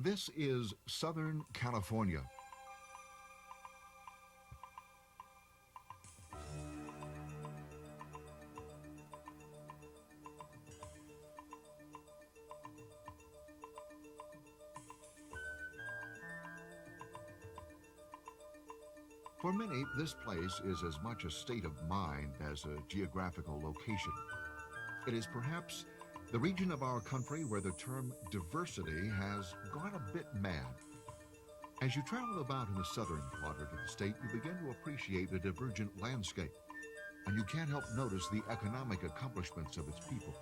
This is Southern California. For many, this place is as much a state of mind as a geographical location. It is perhaps the region of our country where the term diversity has gone a bit mad. As you travel about in the southern quadrant of the state, you begin to appreciate the divergent landscape, and you can't help notice the economic accomplishments of its people.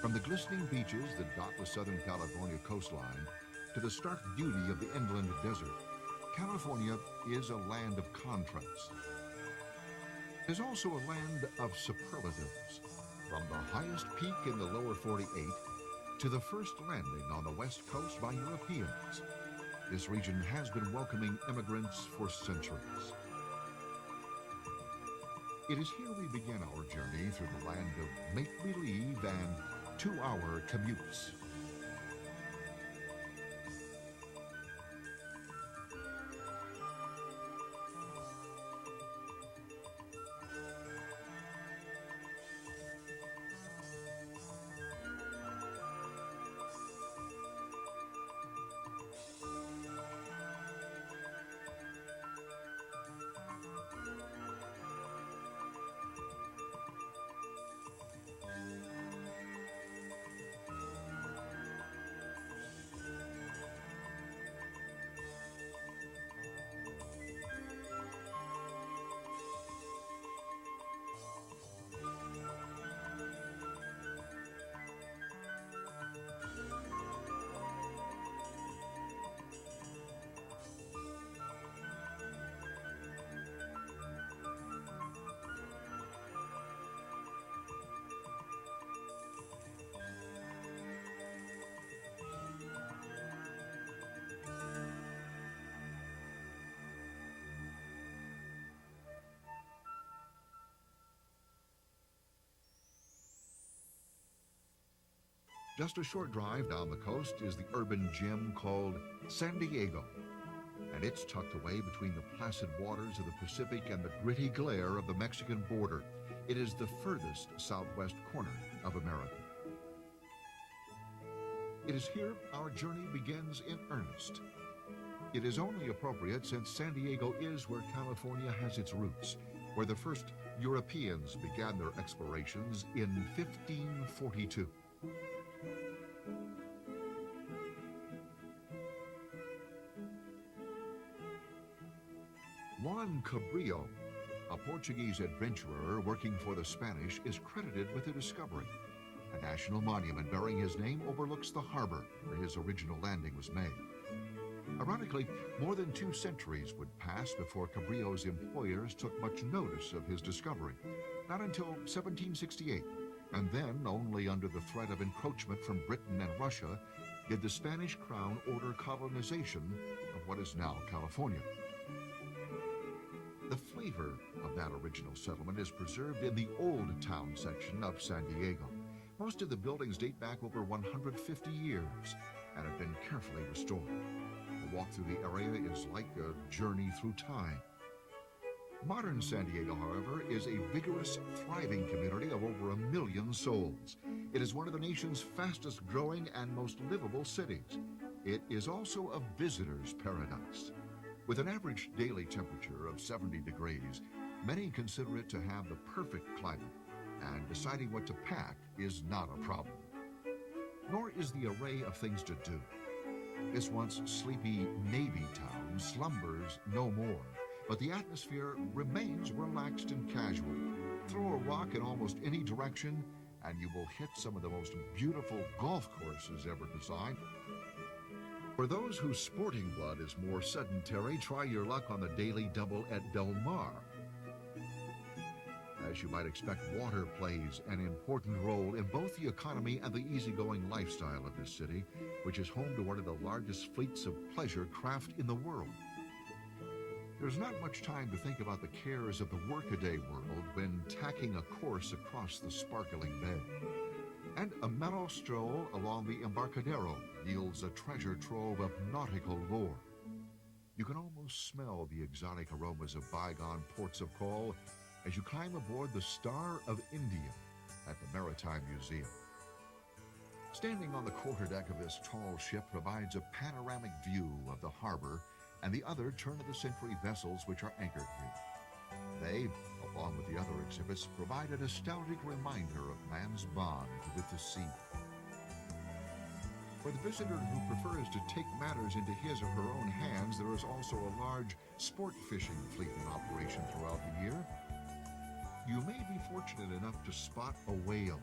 From the glistening beaches that dot the Southern California coastline to the stark beauty of the inland desert, California is a land of contrasts. It is also a land of superlatives, from the highest peak in the lower 48 to the first landing on the west coast by Europeans. This region has been welcoming immigrants for centuries. It is here we begin our journey through the land of make-believe and 2-hour commutes. Just a short drive down the coast is the urban gem called San Diego, and it's tucked away between the placid waters of the Pacific and the gritty glare of the Mexican border. It is the furthest southwest corner of America. It is here our journey begins in earnest. It is only appropriate since San Diego is where California has its roots, where the first Europeans began their explorations in 1542. Juan Cabrillo, a Portuguese adventurer working for the Spanish, is credited with the discovery. A national monument bearing his name overlooks the harbor where his original landing was made. Ironically, more than 2 centuries would pass before Cabrillo's employers took much notice of his discovery. Not until 1768, and then only under the threat of encroachment from Britain and Russia, did the Spanish crown order colonization of what is now California. The flavor of that original settlement is preserved in the Old Town section of San Diego. Most of the buildings date back over 150 years and have been carefully restored. A walk through the area is like a journey through time. Modern San Diego, however, is a vigorous, thriving community of over 1 million souls. It is one of the nation's fastest growing and most livable cities. It is also a visitor's paradise. With an average daily temperature of 70 degrees, many consider it to have the perfect climate, and deciding what to pack is not a problem. Nor is the array of things to do. This once sleepy Navy town slumbers no more, but the atmosphere remains relaxed and casual. Throw a rock in almost any direction, and you will hit some of the most beautiful golf courses ever designed. For those whose sporting blood is more sedentary, try your luck on the daily double at Del Mar. As you might expect, water plays an important role in both the economy and the easygoing lifestyle of this city, which is home to one of the largest fleets of pleasure craft in the world. There's not much time to think about the cares of the workaday world when tacking a course across the sparkling bay. And a mellow stroll along the Embarcadero yields a treasure trove of nautical lore. You can almost smell the exotic aromas of bygone ports of call as you climb aboard the Star of India at the Maritime Museum. Standing on the quarterdeck of this tall ship provides a panoramic view of the harbor and the other turn-of-the-century vessels which are anchored here. They, along with the other exhibits, provide a nostalgic reminder of man's bond with the sea. For the visitor who prefers to take matters into his or her own hands, there is also a large sport fishing fleet in operation throughout the year. You may be fortunate enough to spot a whale.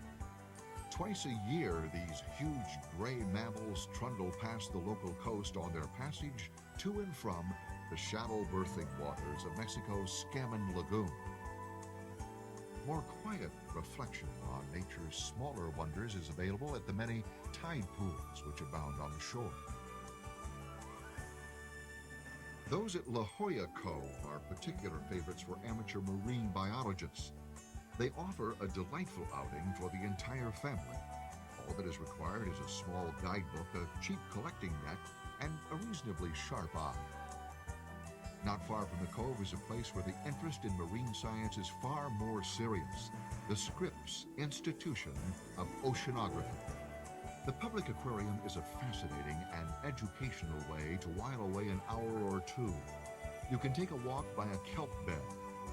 Twice a year, these huge gray mammals trundle past the local coast on their passage to and from the shallow berthing waters of Mexico's Scammon Lagoon. More quiet reflection on nature's smaller wonders is available at the many tide pools which abound on the shore. Those at La Jolla Cove are particular favorites for amateur marine biologists. They offer a delightful outing for the entire family. All that is required is a small guidebook, a cheap collecting net, and a reasonably sharp eye. Not far from the cove is a place where the interest in marine science is far more serious, the Scripps Institution of Oceanography. The public aquarium is a fascinating and educational way to while away an hour or two. You can take a walk by a kelp bed,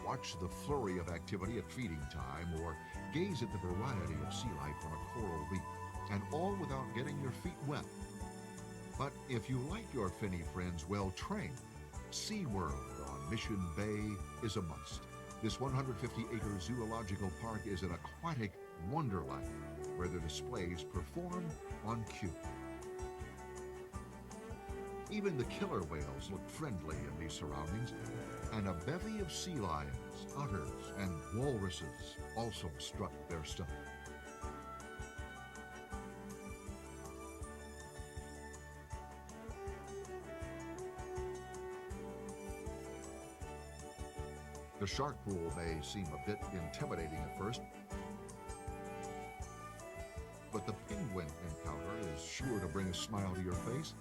watch the flurry of activity at feeding time, or gaze at the variety of sea life on a coral reef, and all without getting your feet wet. But if you like your finny friends well-trained, SeaWorld on Mission Bay is a must. This 150-acre zoological park is an aquatic wonderland where the displays perform on cue. Even the killer whales look friendly in these surroundings, and a bevy of sea lions, otters, and walruses also strut their stuff. The shark pool may seem a bit intimidating at first, but the penguin encounter is sure to bring a smile to your face.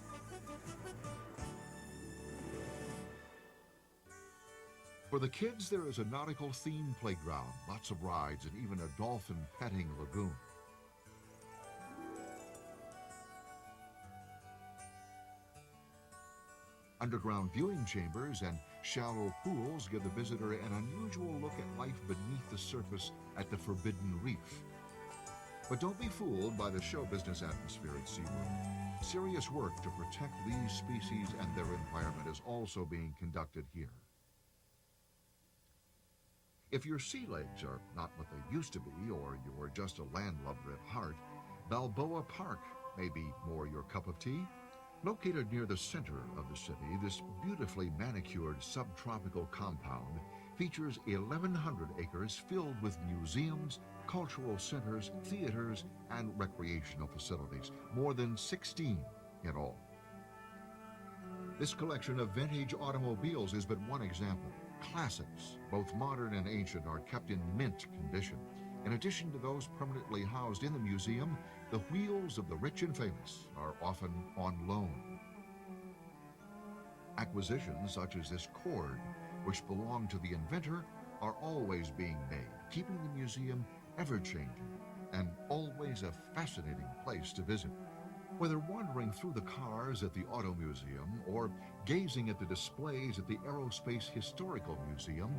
For the kids, there is a nautical themed playground, lots of rides, and even a dolphin petting lagoon. Underground viewing chambers and shallow pools give the visitor an unusual look at life beneath the surface at the Forbidden Reef. But don't be fooled by the show business atmosphere at SeaWorld. Serious work to protect these species and their environment is also being conducted here. If your sea legs are not what they used to be, or you're just a landlubber at heart, Balboa Park may be more your cup of tea. Located near the center of the city, this beautifully manicured subtropical compound features 1,100 acres filled with museums, cultural centers, theaters, and recreational facilities, more than 16 in all. This collection of vintage automobiles is but one example. Classics, both modern and ancient, are kept in mint condition. In addition to those permanently housed in the museum, the wheels of the rich and famous are often on loan. Acquisitions such as this cord, which belonged to the inventor, are always being made, keeping the museum ever-changing and always a fascinating place to visit. Whether wandering through the cars at the Auto Museum or gazing at the displays at the Aerospace Historical Museum,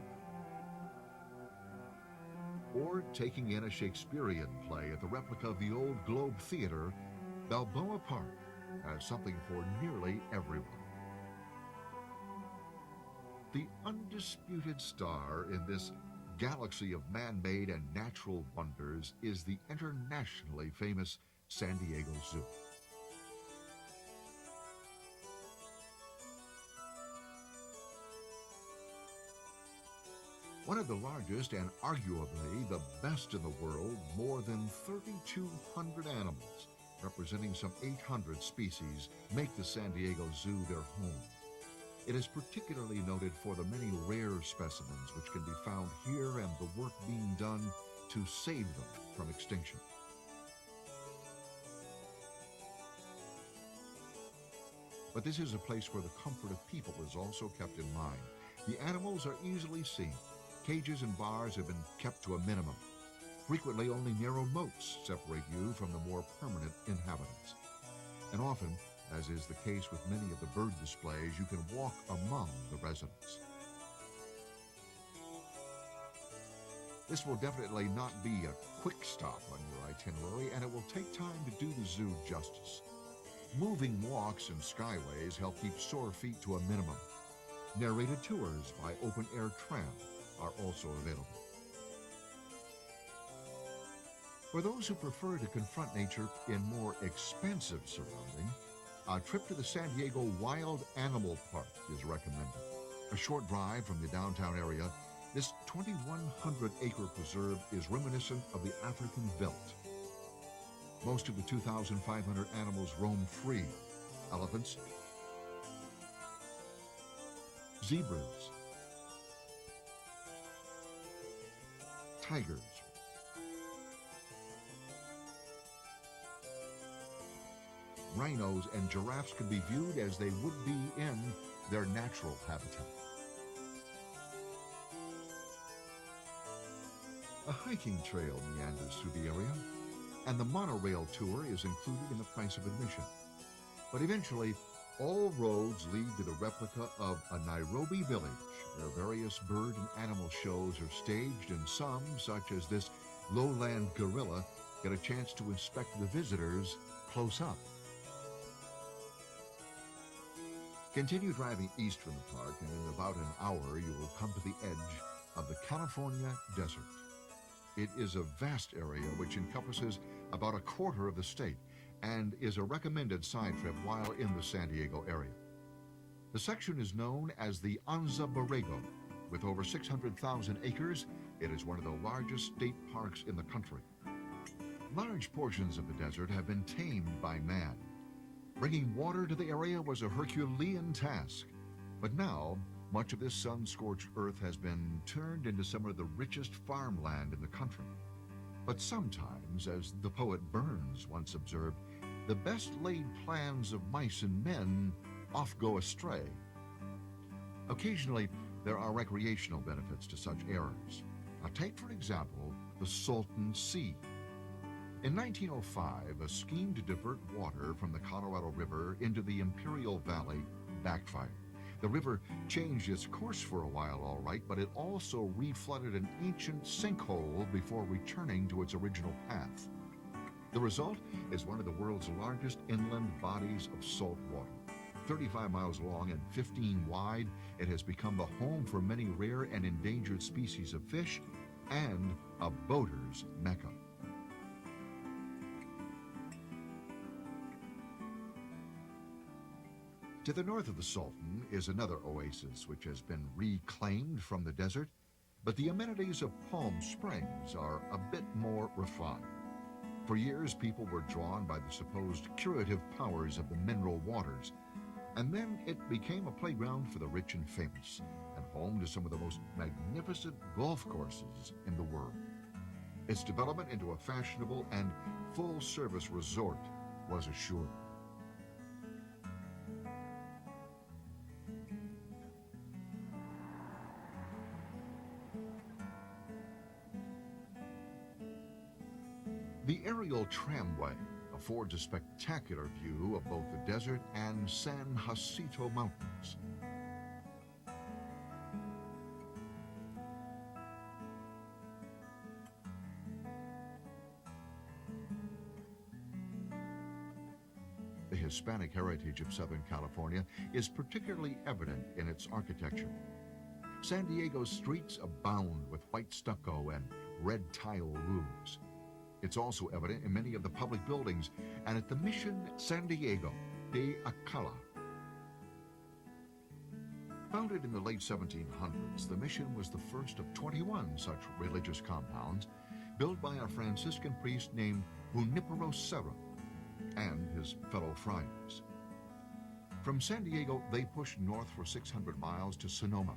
or taking in a Shakespearean play at the replica of the old Globe Theater, Balboa Park has something for nearly everyone. The undisputed star in this galaxy of man-made and natural wonders is the internationally famous San Diego Zoo. One of the largest and arguably the best in the world, more than 3,200 animals, representing some 800 species, make the San Diego Zoo their home. It is particularly noted for the many rare specimens which can be found here and the work being done to save them from extinction. But this is a place where the comfort of people is also kept in mind. The animals are easily seen. Cages and bars have been kept to a minimum. Frequently, only narrow moats separate you from the more permanent inhabitants. And often, as is the case with many of the bird displays, you can walk among the residents. This will definitely not be a quick stop on your itinerary, and it will take time to do the zoo justice. Moving walks and skyways help keep sore feet to a minimum. Narrated tours by open-air tram are also available. For those who prefer to confront nature in more expansive surrounding, a trip to the San Diego Wild Animal Park is recommended. A short drive from the downtown area, this 2,100-acre preserve is reminiscent of the African veldt. Most of the 2,500 animals roam free. Elephants, zebras, tigers, rhinos, and giraffes can be viewed as they would be in their natural habitat. A hiking trail meanders through the area, and the monorail tour is included in the price of admission. But eventually, all roads lead to the replica of a Nairobi village, where various bird and animal shows are staged, and some, such as this lowland gorilla, get a chance to inspect the visitors close up. Continue driving east from the park, and in about an hour you will come to the edge of the California desert. It is a vast area which encompasses about a quarter of the state and is a recommended side trip while in the San Diego area. The section is known as the Anza Borrego. With over 600,000 acres, it is one of the largest state parks in the country. Large portions of the desert have been tamed by man. Bringing water to the area was a Herculean task, but now much of this sun-scorched earth has been turned into some of the richest farmland in the country. But sometimes, as the poet Burns once observed, the best laid plans of mice and men oft go astray. Occasionally, there are recreational benefits to such errors. Now, take, for example, the Salton Sea. In 1905, a scheme to divert water from the Colorado River into the Imperial Valley backfired. The river changed its course for a while, all right, but it also reflooded an ancient sinkhole before returning to its original path. The result is one of the world's largest inland bodies of salt water. 35 miles long and 15 wide, it has become the home for many rare and endangered species of fish and a boater's mecca. To the north of the Salton is another oasis which has been reclaimed from the desert, but the amenities of Palm Springs are a bit more refined. For years, people were drawn by the supposed curative powers of the mineral waters, and then it became a playground for the rich and famous, and home to some of the most magnificent golf courses in the world. Its development into a fashionable and full-service resort was assured. The aerial tramway affords a spectacular view of both the desert and San Jacinto Mountains. The Hispanic heritage of Southern California is particularly evident in its architecture. San Diego's streets abound with white stucco and red tile roofs. It's also evident in many of the public buildings and at the Mission San Diego de Acala. Founded in the late 1700s, the mission was the first of 21 such religious compounds built by a Franciscan priest named Junipero Serra and his fellow friars. From San Diego, they pushed north for 600 miles to Sonoma,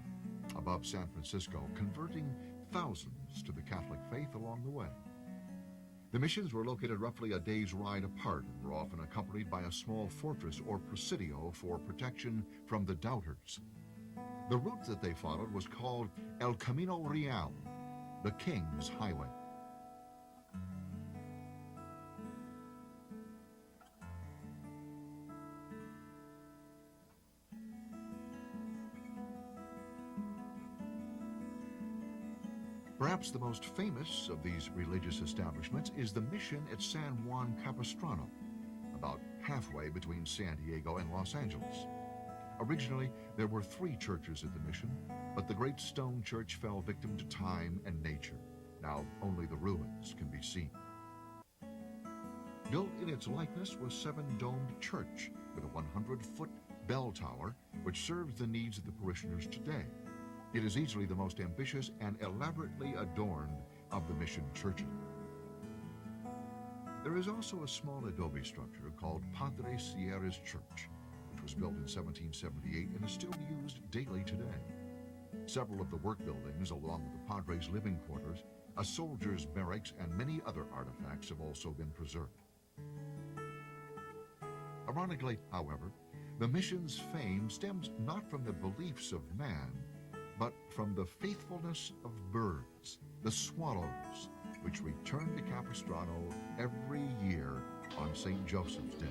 above San Francisco, converting thousands to the Catholic faith along the way. The missions were located roughly a day's ride apart and were often accompanied by a small fortress or presidio for protection from the doubters. The route that they followed was called El Camino Real, the King's Highway. Perhaps the most famous of these religious establishments is the mission at San Juan Capistrano, about halfway between San Diego and Los Angeles. Originally, there were 3 churches at the mission, but the great stone church fell victim to time and nature. Now only the ruins can be seen. Built in its likeness was 7-domed church with a 100-foot bell tower, which serves the needs of the parishioners today. It is easily the most ambitious and elaborately adorned of the mission churches. There is also a small adobe structure called Padre Sierra's Church, which was built in 1778 and is still used daily today. Several of the work buildings, along with the Padres' living quarters, a soldier's barracks, and many other artifacts have also been preserved. Ironically, however, the mission's fame stems not from the beliefs of man, but from the faithfulness of birds, the swallows, which return to Capistrano every year on St. Joseph's Day.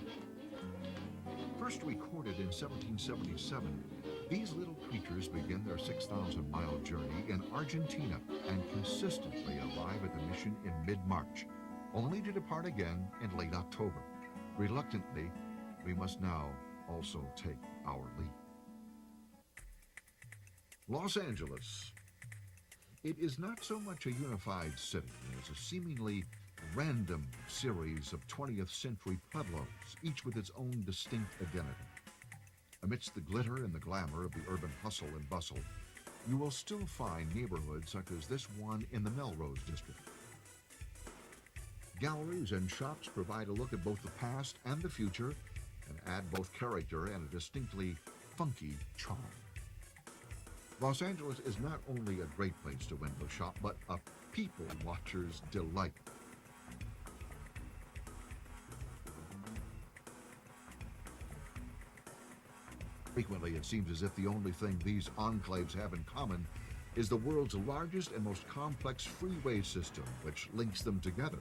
First recorded in 1777, these little creatures begin their 6,000-mile journey in Argentina and consistently arrive at the mission in mid-March, only to depart again in late October. Reluctantly, we must now also take our leave. Los Angeles. It is not so much a unified city as a seemingly random series of 20th century pueblos, each with its own distinct identity. Amidst the glitter and the glamour of the urban hustle and bustle, you will still find neighborhoods such as this one in the Melrose district. Galleries and shops provide a look at both the past and the future and add both character and a distinctly funky charm. Los Angeles is not only a great place to window shop, but a people watcher's delight. Frequently, it seems as if the only thing these enclaves have in common is the world's largest and most complex freeway system, which links them together.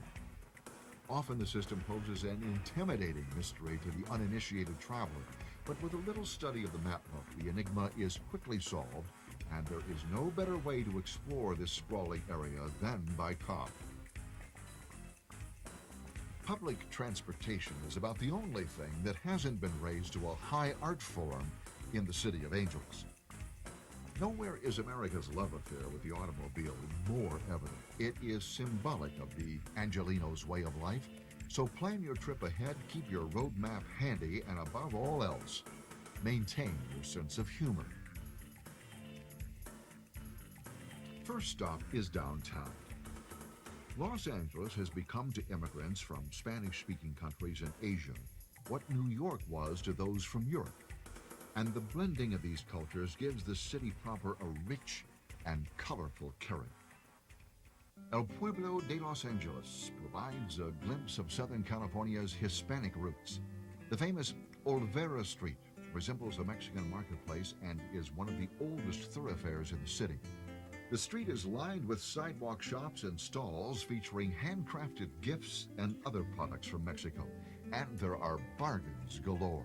Often the system poses an intimidating mystery to the uninitiated traveler, but with a little study of the map book, the enigma is quickly solved, and there is no better way to explore this sprawling area than by car. Public transportation is about the only thing that hasn't been raised to a high art form in the City of Angels. Nowhere is America's love affair with the automobile more evident. It is symbolic of the Angelinos' way of life, so plan your trip ahead, keep your road map handy, and above all else, maintain your sense of humor. First stop is downtown. Los Angeles has become to immigrants from Spanish-speaking countries in Asia what New York was to those from Europe, and the blending of these cultures gives the city proper a rich and colorful character. El Pueblo de Los Angeles provides a glimpse of Southern California's Hispanic roots. The famous Olvera Street resembles a Mexican marketplace and is one of the oldest thoroughfares in the city. The street is lined with sidewalk shops and stalls featuring handcrafted gifts and other products from Mexico, and there are bargains galore.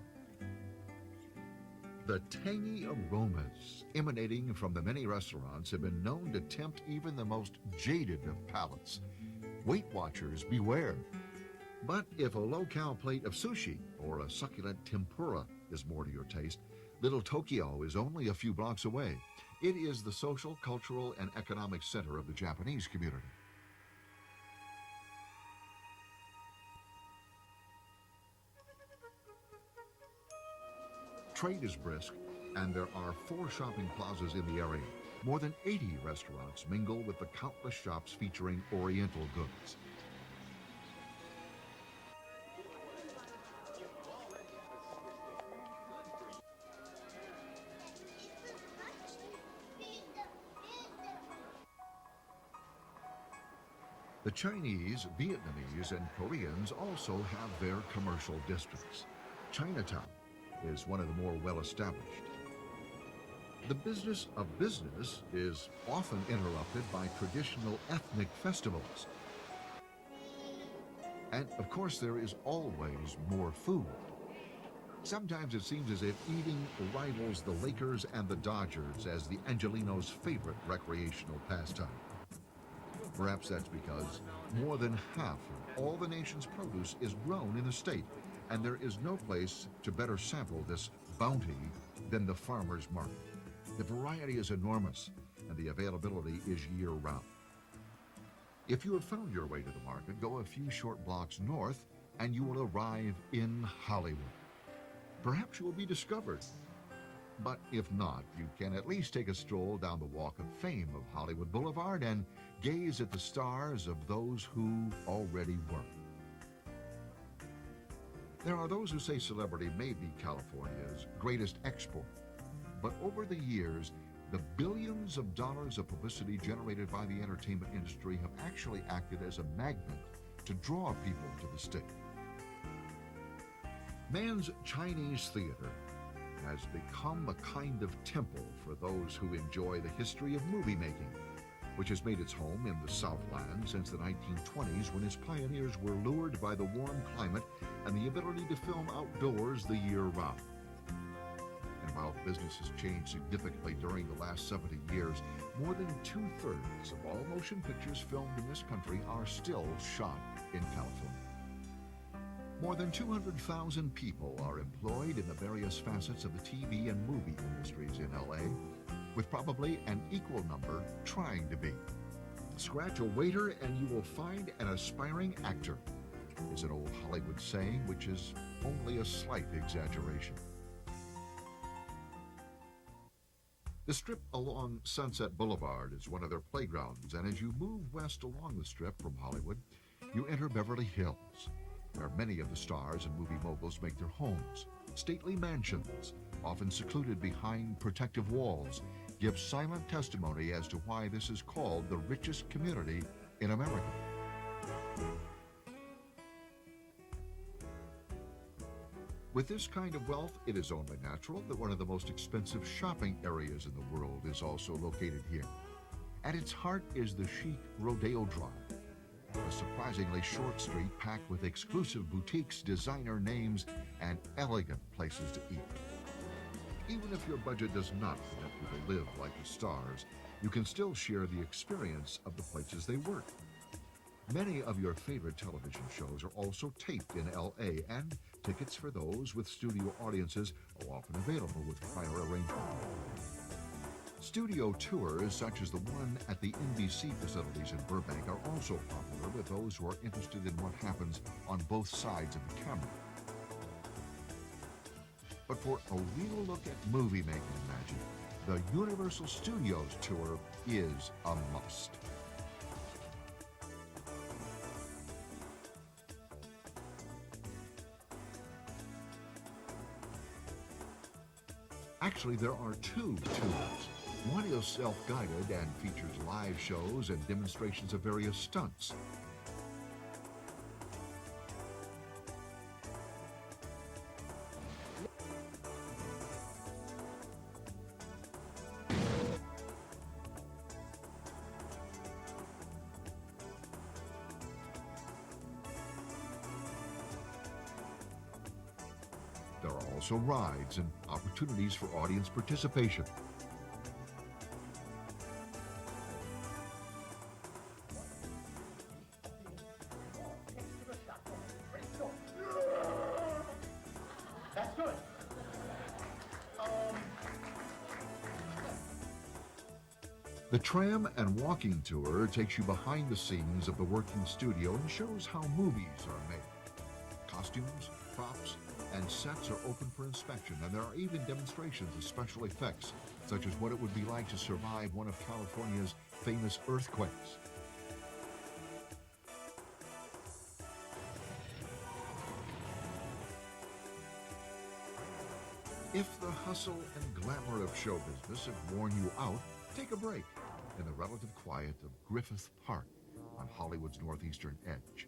The tangy aromas emanating from the many restaurants have been known to tempt even the most jaded of palates. Weight Watchers beware. But if a low-cal plate of sushi or a succulent tempura is more to your taste, Little Tokyo is only a few blocks away. It is the social, cultural, and economic center of the Japanese community. Trade is brisk, and there are 4 shopping plazas in the area. More than 80 restaurants mingle with the countless shops featuring Oriental goods. The Chinese, Vietnamese, and Koreans also have their commercial districts. Chinatown is one of the more well-established. The business of business is often interrupted by traditional ethnic festivals. And of course, there is always more food. Sometimes it seems as if eating rivals the Lakers and the Dodgers as the Angelinos' favorite recreational pastime. Perhaps that's because more than half of all the nation's produce is grown in the state, and there is no place to better sample this bounty than the farmer's market. The variety is enormous, and the availability is year-round. If you have found your way to the market, go a few short blocks north, and you will arrive in Hollywood. Perhaps you will be discovered. But if not, you can at least take a stroll down the Walk of Fame of Hollywood Boulevard and gaze at the stars of those who already were. There are those who say celebrity may be California's greatest export, but over the years, the billions of dollars of publicity generated by the entertainment industry have actually acted as a magnet to draw people to the state. Man's Chinese theater has become a kind of temple for those who enjoy the history of movie making, which has made its home in the Southland since the 1920s, when its pioneers were lured by the warm climate and the ability to film outdoors the year round. And while the business has changed significantly during the last 70 years, more than 2/3 of all motion pictures filmed in this country are still shot in California. More than 200,000 people are employed in the various facets of the TV and movie industries in LA, with probably an equal number trying to be. Scratch a waiter and you will find an aspiring actor, is an old Hollywood saying which is only a slight exaggeration. The strip along Sunset Boulevard is one of their playgrounds, and as you move west along the strip from Hollywood, you enter Beverly Hills, where many of the stars and movie moguls make their homes. Stately mansions, often secluded behind protective walls, give silent testimony as to why this is called the richest community in America. With this kind of wealth, it is only natural that one of the most expensive shopping areas in the world is also located here. At its heart is the chic Rodeo Drive, a surprisingly short street packed with exclusive boutiques, designer names, and elegant places to eat. Even if your budget does not permit you to live like the stars, you can still share the experience of the places they work. Many of your favorite television shows are also taped in LA, and tickets for those with studio audiences are often available with prior arrangement. Studio tours, such as the one at the NBC facilities in Burbank, are also popular with those who are interested in what happens on both sides of the camera. But for a real look at movie-making magic, the Universal Studios tour is a must. Actually, there are two tours. One is self-guided and features live shows and demonstrations of various stunts. There are also rides and opportunities for audience participation. The tram and walking tour takes you behind the scenes of the working studio and shows how movies are made. Costumes, props, and sets are open for inspection, and there are even demonstrations of special effects, such as what it would be like to survive one of California's famous earthquakes. If the hustle and glamour of show business have worn you out, take a break in the relative quiet of Griffith Park on Hollywood's northeastern edge.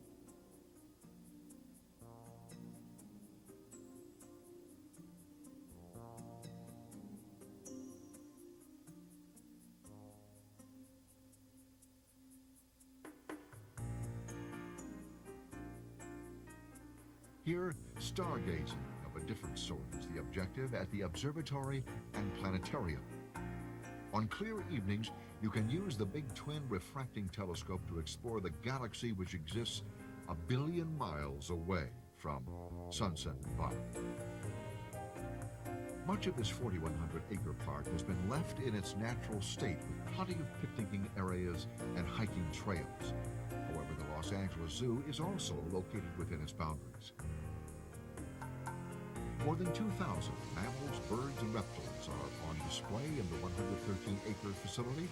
Here, stargazing of a different sort is the objective at the observatory and planetarium. On clear evenings, you can use the Big Twin refracting telescope to explore the galaxy which exists 1 billion miles away from Sunset Boulevard. Much of this 4,100-acre park has been left in its natural state with plenty of picnicking areas and hiking trails. However, the Los Angeles Zoo is also located within its boundaries. More than 2,000 mammals, birds, and reptiles are on display in the 113-acre facility.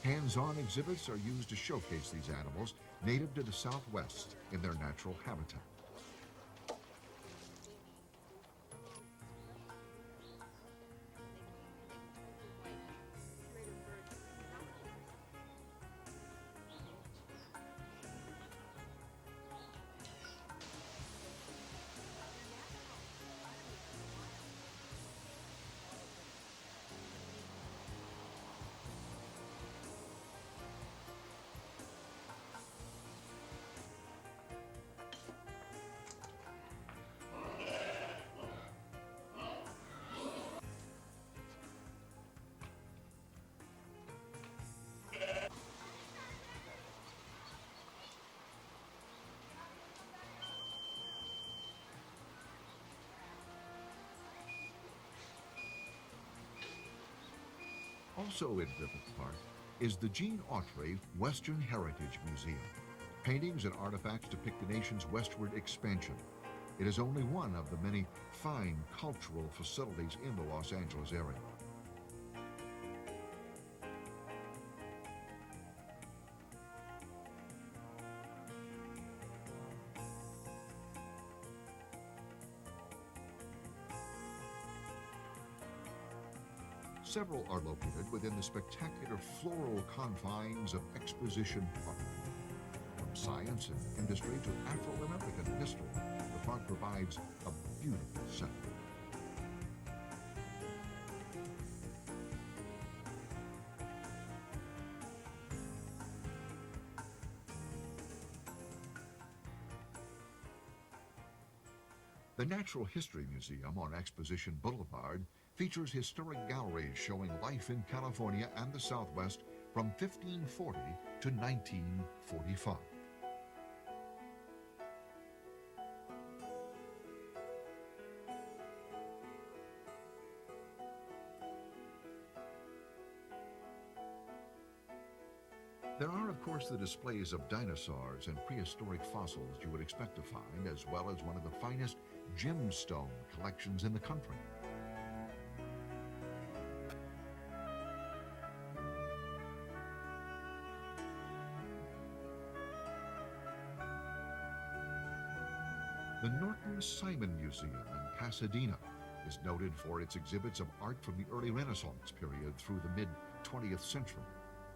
Hands-on exhibits are used to showcase these animals native to the Southwest in their natural habitat. Also in Griffith Park is the Gene Autry Western Heritage Museum. Paintings and artifacts depict the nation's westward expansion. It is only one of the many fine cultural facilities in the Los Angeles area. Several are located within the spectacular floral confines of Exposition Park. From science and industry to Afro-American history, the park provides a beautiful setting. The Natural History Museum on Exposition Boulevard features historic galleries showing life in California and the Southwest from 1540 to 1945. There are, of course, the displays of dinosaurs and prehistoric fossils you would expect to find, as well as one of the finest gemstone collections in the country. The Norton Simon Museum in Pasadena is noted for its exhibits of art from the early Renaissance period through the mid-20th century.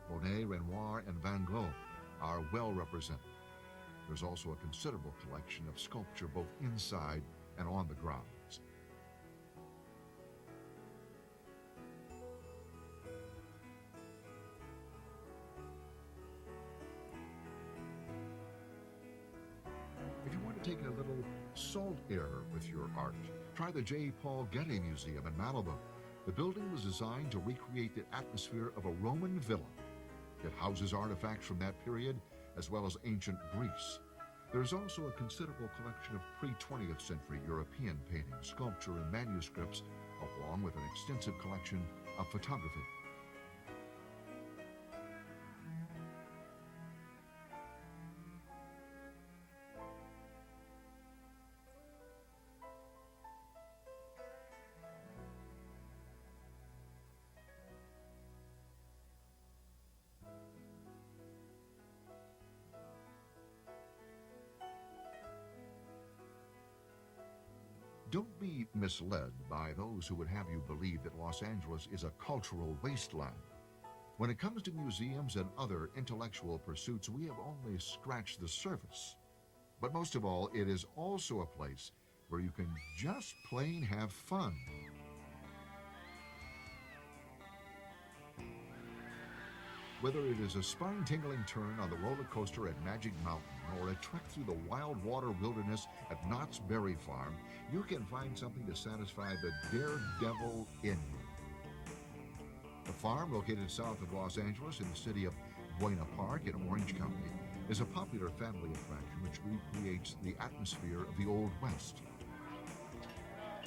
Monet, Renoir, and Van Gogh are well represented. There's also a considerable collection of sculpture both inside and on the grounds. If you want to take a little salt air with your art, try the J. Paul Getty Museum in Malibu. The building was designed to recreate the atmosphere of a Roman villa. It houses artifacts from that period, as well as ancient Greece. There is also a considerable collection of pre-20th century European paintings, sculpture, and manuscripts, along with an extensive collection of photography. Don't be misled by those who would have you believe that Los Angeles is a cultural wasteland. When it comes to museums and other intellectual pursuits, we have only scratched the surface. But most of all, it is also a place where you can just plain have fun. Whether it is a spine-tingling turn on the roller coaster at Magic Mountain or a trek through the wild water wilderness at Knott's Berry Farm, you can find something to satisfy the daredevil in you. The farm, located south of Los Angeles in the city of Buena Park in Orange County, is a popular family attraction which recreates the atmosphere of the Old West.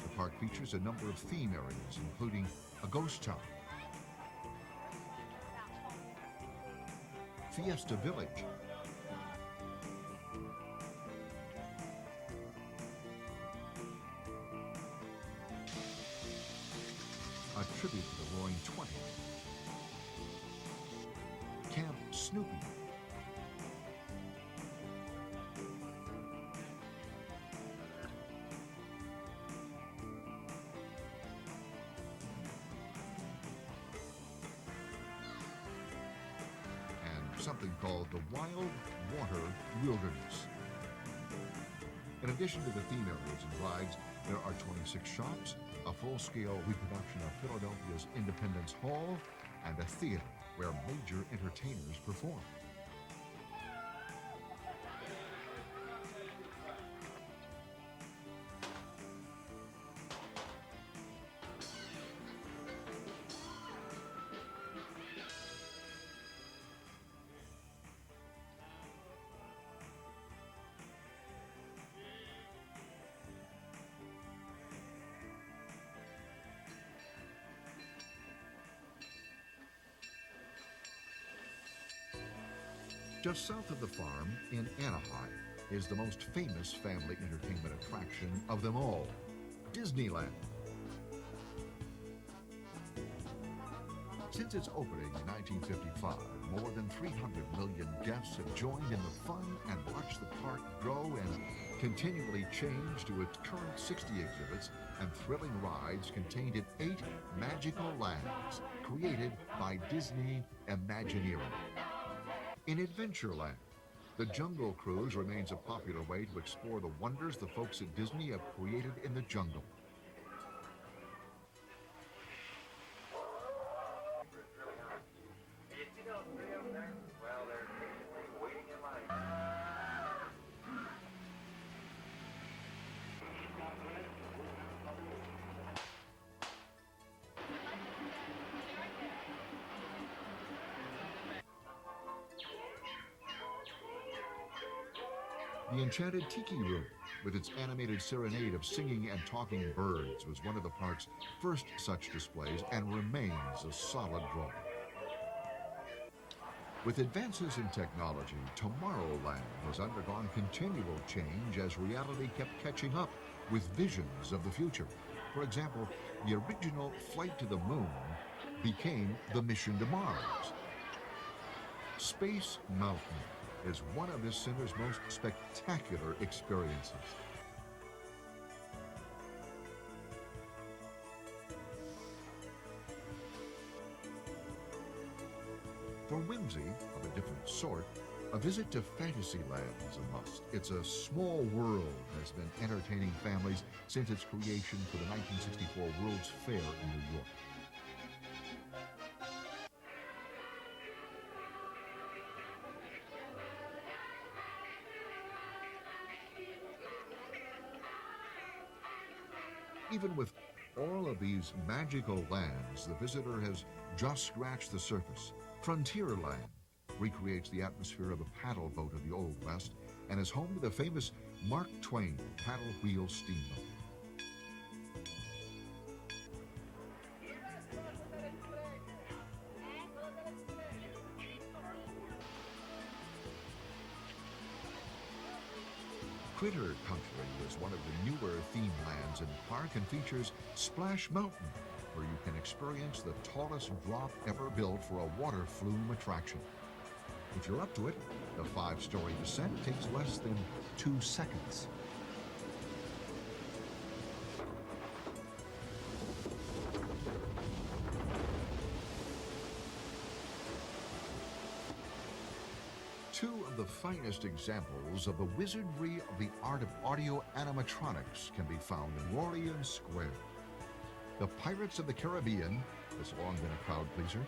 The park features a number of theme areas, including a ghost town, Fiesta Village, a tribute to the Roaring Twenties, Camp Snoopy, something called the Wild Water Wilderness. In addition to the theme areas and rides, there are 26 shops, a full-scale reproduction of Philadelphia's Independence Hall, and a theater where major entertainers perform. Just south of the farm in Anaheim is the most famous family entertainment attraction of them all, Disneyland. Since its opening in 1955, more than 300 million guests have joined in the fun and watched the park grow and continually change to its current 60 exhibits and thrilling rides contained in 8 magical lands created by Disney Imagineering. In Adventureland, the Jungle Cruise remains a popular way to explore the wonders the folks at Disney have created in the jungle. The Enchanted Tiki Room, with its animated serenade of singing and talking birds, was one of the park's first such displays and remains a solid draw. With advances in technology, Tomorrowland has undergone continual change as reality kept catching up with visions of the future. For example, the original Flight to the Moon became the Mission to Mars. Space Mountain is one of this center's most spectacular experiences. For whimsy of a different sort, a visit to Fantasyland is a must. It's a Small World has been entertaining families since its creation for the 1964 World's Fair in New York. Even with all of these magical lands, the visitor has just scratched the surface. Frontierland recreates the atmosphere of a paddle boat of the Old West and is home to the famous Mark Twain paddle wheel steamboat. Critter Country is one of the newer theme lands in the park and features Splash Mountain, where you can experience the tallest drop ever built for a water flume attraction. If you're up to it, the 5-story descent takes less than 2 seconds. Two of the finest examples of the wizardry of the art of audio animatronics can be found in Orleans Square. The Pirates of the Caribbean has long been a crowd pleaser.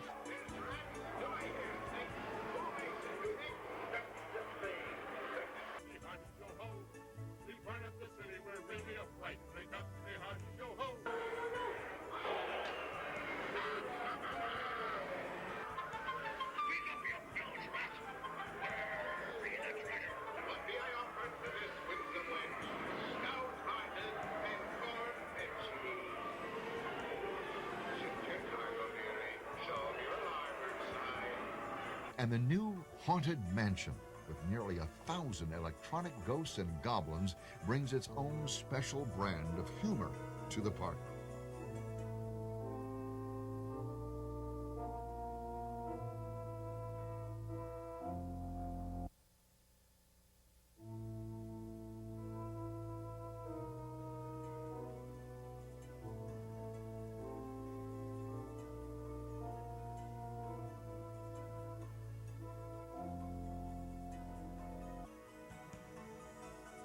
And the new Haunted Mansion, with nearly 1,000 electronic ghosts and goblins, brings its own special brand of humor to the park.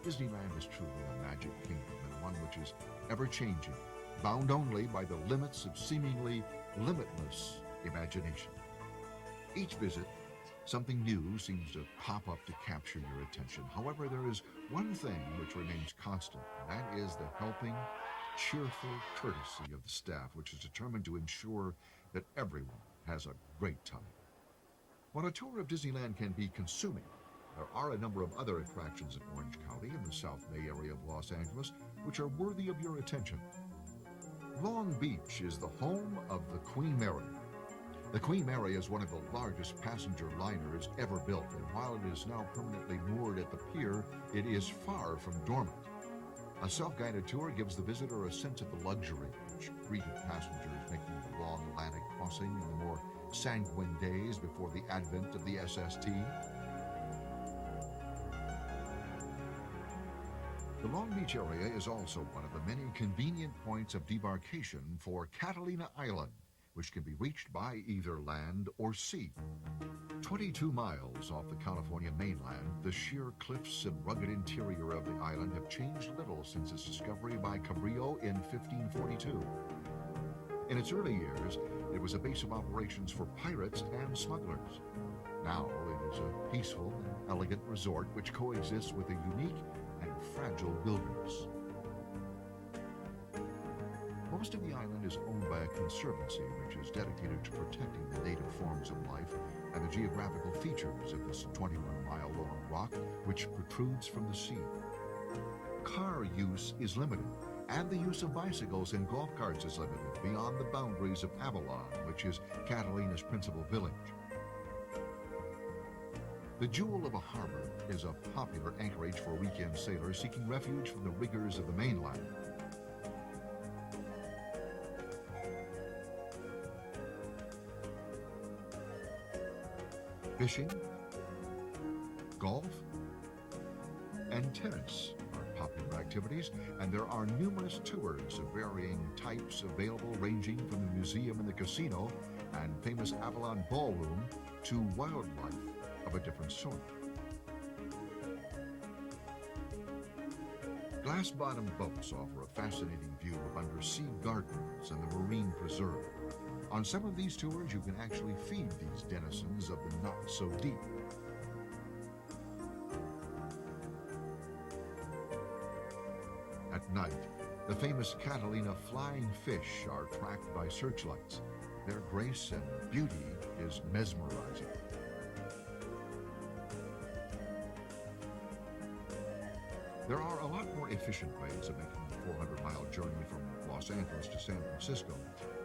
Disneyland is truly a magic kingdom, and one which is ever-changing, bound only by the limits of seemingly limitless imagination. Each visit, something new seems to pop up to capture your attention. However, there is one thing which remains constant, and that is the helping, cheerful courtesy of the staff, which is determined to ensure that everyone has a great time. While a tour of Disneyland can be consuming, there are a number of other attractions in Orange County in the South Bay area of Los Angeles which are worthy of your attention. Long Beach is the home of the Queen Mary. The Queen Mary is one of the largest passenger liners ever built, and while it is now permanently moored at the pier, it is far from dormant. A self-guided tour gives the visitor a sense of the luxury which greeted passengers making the long Atlantic crossing in the more sanguine days before the advent of the SST. The Long Beach area is also one of the many convenient points of debarkation for Catalina Island, which can be reached by either land or sea. 22 miles off the California mainland, the sheer cliffs and rugged interior of the island have changed little since its discovery by Cabrillo in 1542. In its early years, it was a base of operations for pirates and smugglers. Now it is a peaceful and elegant resort which coexists with a unique and fragile wilderness. Most of the island is owned by a conservancy which is dedicated to protecting the native forms of life and the geographical features of this 21-mile-long rock which protrudes from the sea. Car use is limited, and the use of bicycles and golf carts is limited beyond the boundaries of Avalon, which is Catalina's principal village. The Jewel of a Harbor is a popular anchorage for weekend sailors seeking refuge from the rigors of the mainland. Fishing, golf, and tennis are popular activities, and there are numerous tours of varying types available, ranging from the museum and the casino and famous Avalon Ballroom to wildlife of a different sort. Glass-bottomed boats offer a fascinating view of undersea gardens and the marine preserve. On some of these tours, you can actually feed these denizens of the not-so-deep. At night, the famous Catalina flying fish are tracked by searchlights. Their grace and beauty is mesmerizing. There are a lot more efficient ways of making the 400-mile journey from Los Angeles to San Francisco,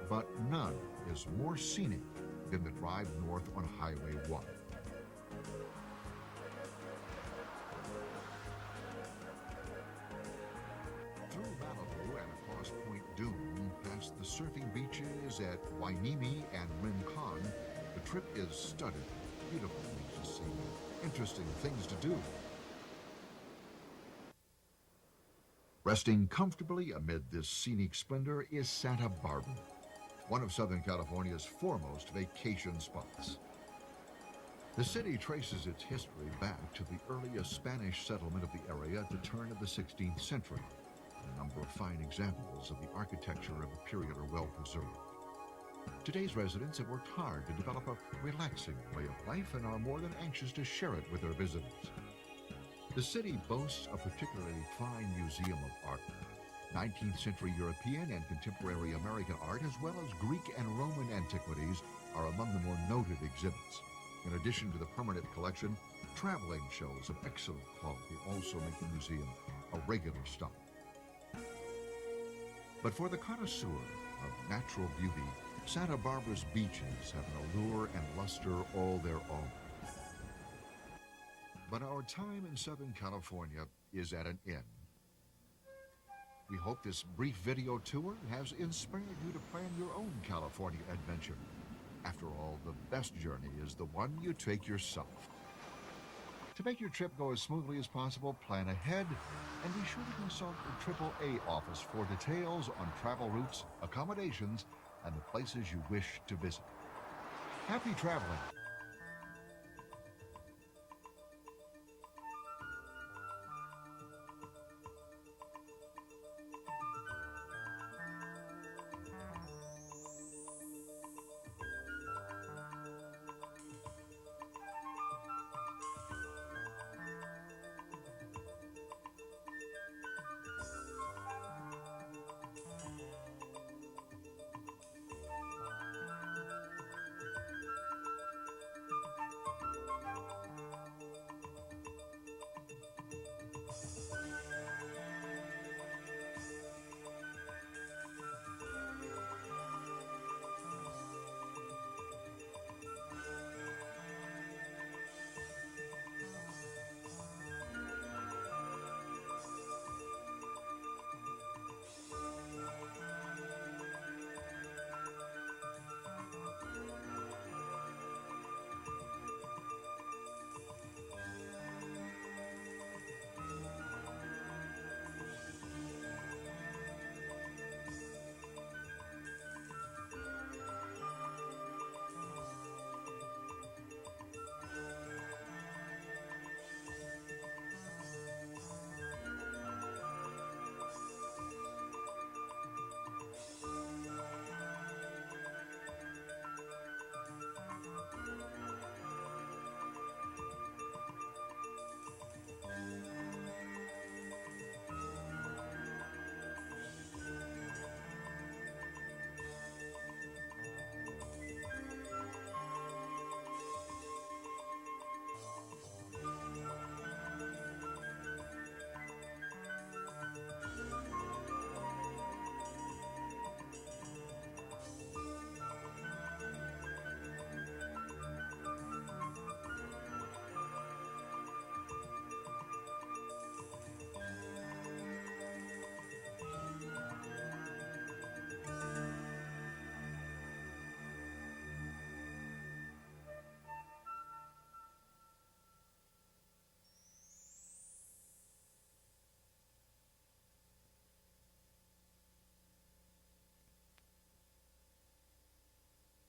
but none is more scenic than the drive north on Highway 1. Through Malibu and across Point Dume, past the surfing beaches at Wainimi and Rincon, the trip is studded with beautiful things to see, interesting things to do. Resting comfortably amid this scenic splendor is Santa Barbara, one of Southern California's foremost vacation spots. The city traces its history back to the earliest Spanish settlement of the area at the turn of the 16th century. A number of fine examples of the architecture of the period are well preserved. Today's residents have worked hard to develop a relaxing way of life and are more than anxious to share it with their visitors. The city boasts a particularly fine museum of art. 19th century European and contemporary American art, as well as Greek and Roman antiquities, are among the more noted exhibits. In addition to the permanent collection, traveling shows of excellent quality also make the museum a regular stop. But for the connoisseur of natural beauty, Santa Barbara's beaches have an allure and luster all their own. But our time in Southern California is at an end. We hope this brief video tour has inspired you to plan your own California adventure. After all, the best journey is the one you take yourself. To make your trip go as smoothly as possible, plan ahead and be sure to consult the AAA office for details on travel routes, accommodations, and the places you wish to visit. Happy traveling!